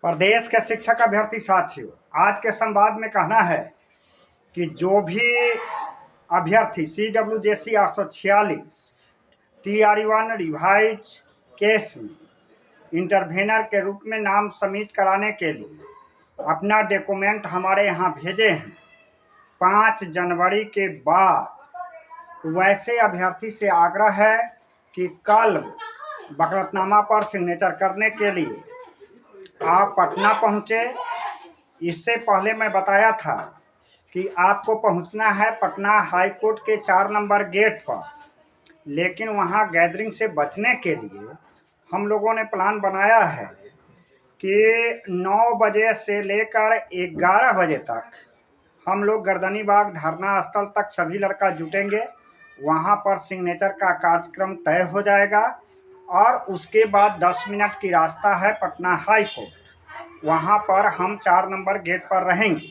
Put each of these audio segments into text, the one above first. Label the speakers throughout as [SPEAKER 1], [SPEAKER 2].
[SPEAKER 1] प्रदेश के शिक्षक अभ्यर्थी साथियों, आज के संवाद में कहना है कि जो भी अभ्यर्थी CWJC 846 TRE1 रिवाइज केस में इंटरवेनर के रूप में नाम सबमिट कराने के लिए अपना डॉक्यूमेंट हमारे यहाँ भेजे हैं 5 जनवरी के बाद, वैसे अभ्यर्थी से आग्रह है कि कल वकालतनामा पर सिग्नेचर करने के लिए आप पटना पहुँचे। इससे पहले मैं बताया था कि आपको पहुंचना है पटना हाई कोर्ट के 4 नंबर गेट पर, लेकिन वहां गैदरिंग से बचने के लिए हम लोगों ने प्लान बनाया है कि 9 बजे से लेकर 11 बजे तक हम लोग गर्दनी बाग धरना स्थल तक सभी लड़का जुटेंगे। वहां पर सिग्नेचर का कार्यक्रम तय हो जाएगा और उसके बाद 10 मिनट की रास्ता है पटना हाई कोर्ट, वहां पर हम 4 नंबर गेट पर रहेंगे।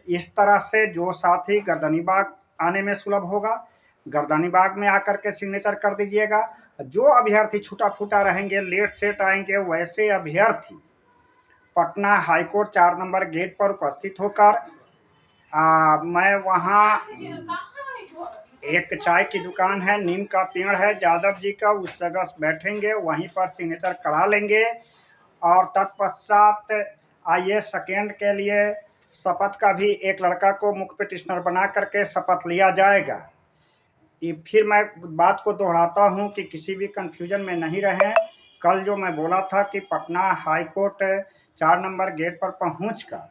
[SPEAKER 1] इस तरह से जो साथी गर्दनी बाग आने में सुलभ होगा, गर्दनी बाग में आकर के सिग्नेचर कर दीजिएगा। जो अभ्यर्थी छूटा फूटा रहेंगे, लेट सेट आएंगे, वैसे अभ्यर्थी पटना हाईकोर्ट 4 नंबर गेट पर उपस्थित होकर मैं वहाँ एक चाय की दुकान है, नीम का पेड़ है यादव जी का, उस जगह बैठेंगे, वहीं पर सिग्नेचर करा लेंगे। और तत्पश्चात आइए सेकेंड के लिए शपथ का भी एक लड़का को मुख्य पिटिशनर बना करके शपथ लिया जाएगा। ये फिर मैं बात को दोहराता हूँ कि किसी भी कंफ्यूजन में नहीं रहें। कल जो मैं बोला था कि Patna high court 4 number gate पर पहुँचकर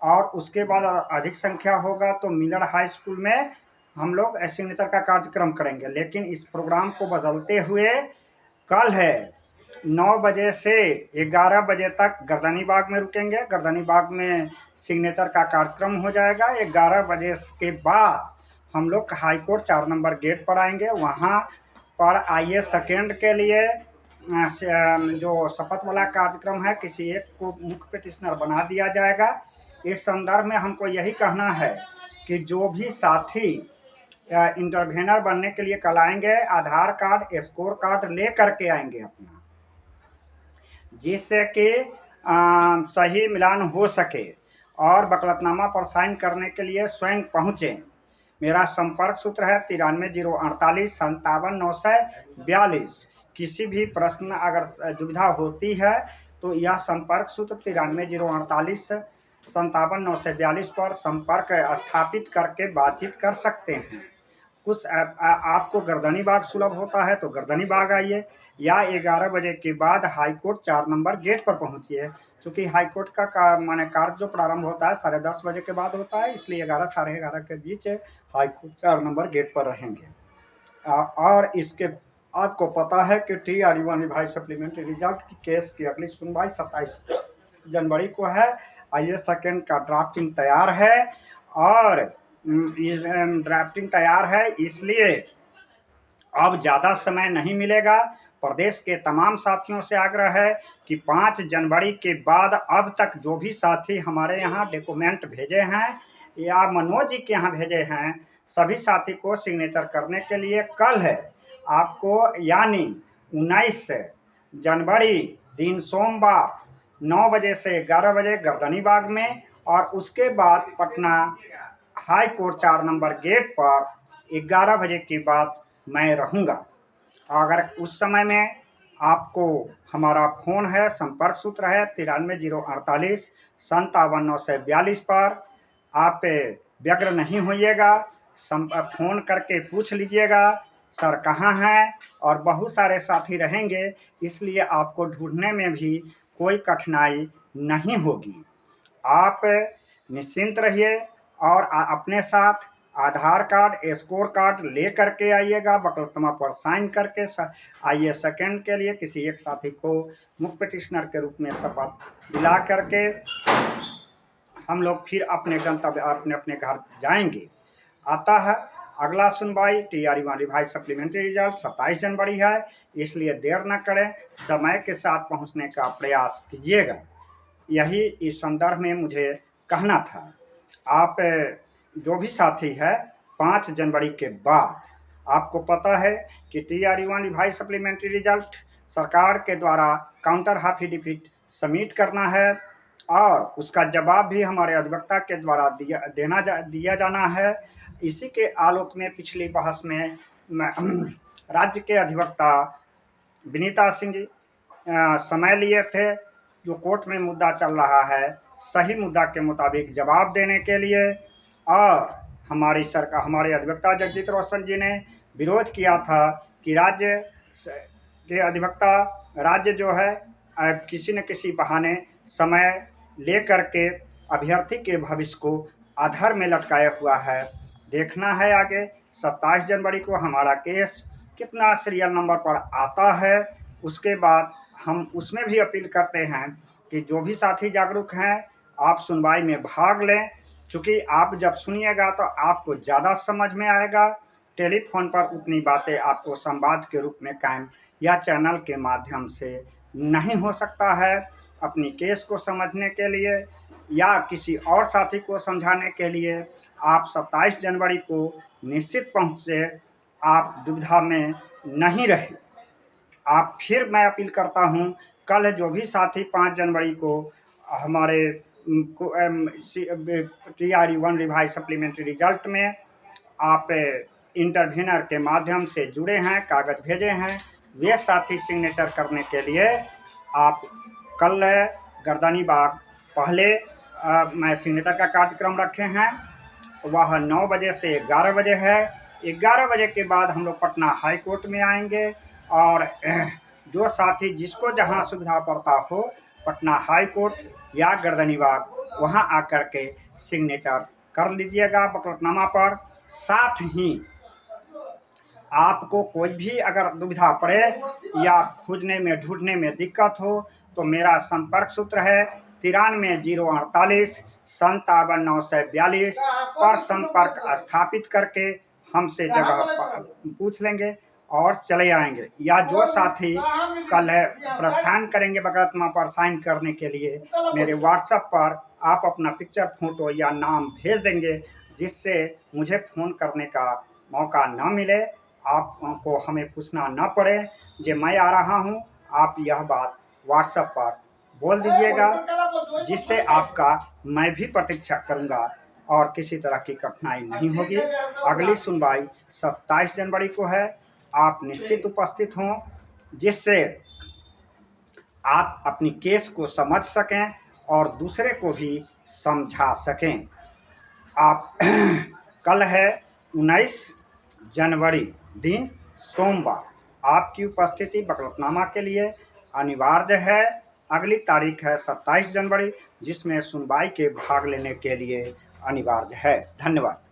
[SPEAKER 1] और उसके बाद अधिक संख्या होगा तो मिलर हाई स्कूल में हम लोग सिग्नेचर का कार्यक्रम करेंगे, लेकिन इस प्रोग्राम को बदलते हुए कल है 9 बजे से 11 बजे तक गर्दनी बाग में रुकेंगे। गर्दनी बाग में सिग्नेचर का कार्यक्रम हो जाएगा। 11 बजे के बाद हम लोग हाई कोर्ट 4 नंबर गेट पर आएंगे। वहाँ पर आइए सेकेंड के लिए जो शपथ वाला कार्यक्रम है, किसी एक को मुख्य पिटिशनर बना दिया जाएगा। इस संदर्भ में हमको यही कहना है कि जो भी साथी इंटरवेनर बनने के लिए कल आएंगे, आधार कार्ड स्कोर कार्ड ले करके आएंगे अपना, जिससे कि सही मिलान हो सके और वकालतनामा पर साइन करने के लिए स्वयं पहुँचें। मेरा संपर्क सूत्र है 93 048 57 942। किसी भी प्रश्न अगर दुविधा होती है तो यह संपर्क सूत्र 93 048 57 942 पर संपर्क स्थापित करके बातचीत कर सकते हैं। कुछ आपको गर्दनी बाग सुलभ होता है तो गर्दनी बाग आइए, या 11 बजे के बाद हाई कोर्ट 4 नंबर गेट पर पहुंचिए। क्योंकि हाई कोर्ट का माने कार्य जो प्रारंभ होता है 10:30 बजे के बाद होता है, इसलिए 11 साढ़े 11 के बीच हाई कोर्ट 4 नंबर गेट पर रहेंगे। और इसके आपको पता है कि TRE1 रिवाइज सप्लीमेंट्री रिजल्ट की केस की अगली सुनवाई 27 जनवरी को है। आइए सेकेंड का ड्राफ्टिंग तैयार है और ड्राफ्टिंग तैयार है, इसलिए अब ज़्यादा समय नहीं मिलेगा। प्रदेश के तमाम साथियों से आग्रह है कि 5 जनवरी के बाद अब तक जो भी साथी हमारे यहाँ डॉक्यूमेंट भेजे हैं या मनोज जी के यहाँ भेजे हैं, सभी साथी को सिग्नेचर करने के लिए कल है आपको, यानी 19 जनवरी दिन सोमवार 9 बजे से 11 बजे गर्दनी बाग में, और उसके बाद Patna high court 4 number gate पर 11 बजे के बाद मैं रहूँगा। अगर उस समय में आपको हमारा फ़ोन है, संपर्क सूत्र है 93 048 57 942 पर, आप व्यग्र नहीं होइएगा, फ़ोन करके पूछ लीजिएगा सर कहाँ हैं, और बहुत सारे साथी रहेंगे, इसलिए आपको ढूंढने में भी कोई कठिनाई नहीं होगी। आप निश्चिंत रहिए और अपने साथ आधार कार्ड स्कोर कार्ड ले करके आइएगा। वकालतनामा पर साइन करके आइए सेकेंड के लिए किसी एक साथी को मुख्य पिटिशनर के रूप में शपथ दिला करके हम लोग फिर अपने गंतव्य अपने अपने घर जाएंगे। आता है अगला सुनवाई TRE1 रिवाइज सप्लीमेंट्री रिजल्ट 27 जनवरी है, इसलिए देर न करें, समय के साथ पहुंचने का प्रयास कीजिएगा। यही इस संदर्भ में मुझे कहना था। आप जो भी साथी है 5 जनवरी के बाद, आपको पता है कि TRE1 रिवाइज सप्लीमेंट्री रिजल्ट सरकार के द्वारा काउंटर हाफिडेविट सबमिट करना है। और उसका जवाब भी हमारे अधिवक्ता के द्वारा दिया जाना है। इसी के आलोक में पिछली बहस में राज्य के अधिवक्ता विनीता सिंह जी समय लिए थे, जो कोर्ट में मुद्दा चल रहा है सही मुद्दा के मुताबिक जवाब देने के लिए, और हमारे अधिवक्ता जगजीत रोशन जी ने विरोध किया था कि राज्य के अधिवक्ता राज्य जो है किसी न किसी बहाने समय ले करके अभ्यर्थी के भविष्य को अधर में लटकाया हुआ है। देखना है आगे 27 जनवरी को हमारा केस कितना सीरियल नंबर पर आता है। उसके बाद हम उसमें भी अपील करते हैं कि जो भी साथी जागरूक हैं आप सुनवाई में भाग लें, क्योंकि आप जब सुनिएगा तो आपको ज़्यादा समझ में आएगा। टेलीफोन पर उतनी बातें आपको संवाद के रूप में कायम या चैनल के माध्यम से नहीं हो सकता है। अपनी केस को समझने के लिए या किसी और साथी को समझाने के लिए आप 27 जनवरी को निश्चित पहुँचे, आप दुविधा में नहीं रहे। आप फिर मैं अपील करता हूँ, कल जो भी साथी 5 जनवरी को हमारे TRE-1 रिवाइज सप्लीमेंट्री रिजल्ट में आप इंटरव्यूनर के माध्यम से जुड़े हैं, कागज़ भेजे हैं, वे साथी सिग्नेचर करने के लिए आप कल गर्दनी बाग पहले मैं सिग्नेचर का कार्यक्रम रखे हैं। वह 9 बजे से 11 बजे है। 11 बजे के बाद हम लोग पटना हाई कोर्ट में आएंगे, और जो साथी जिसको जहां सुविधा पड़ता हो पटना हाई कोर्ट या गर्दनी बाग वहां आकर के सिग्नेचर कर लीजिएगा वकालतनामा पर। साथ ही आपको कोई भी अगर दुविधा पड़े या खोजने में ढूंढने में दिक्कत हो तो मेरा संपर्क सूत्र है 93 048 57 942 पर संपर्क स्थापित करके हमसे जगह पूछ लेंगे और चले आएंगे। या जो साथी कल प्रस्थान करेंगे वकालतनामा पर साइन करने के लिए, मेरे व्हाट्सएप पर आप अपना पिक्चर, फोटो या नाम भेज देंगे, जिससे मुझे फ़ोन करने का मौका न मिले, आपको हमें पूछना न पड़े कि मैं आ रहा हूं। आप यह बात व्हाट्सएप पर बोल दीजिएगा, जिससे आपका मैं भी प्रतीक्षा करूंगा और किसी तरह की कठिनाई नहीं होगी। अगली सुनवाई 27 जनवरी को है। आप निश्चित उपस्थित हों, जिससे आप अपनी केस को समझ सकें और दूसरे को भी समझा सकें। आप कल है 19 जनवरी दिन सोमवार, आपकी उपस्थिति वकालतनामा के लिए अनिवार्य है। अगली तारीख है 27 जनवरी, जिसमें सुनवाई के भाग लेने के लिए अनिवार्य है। धन्यवाद।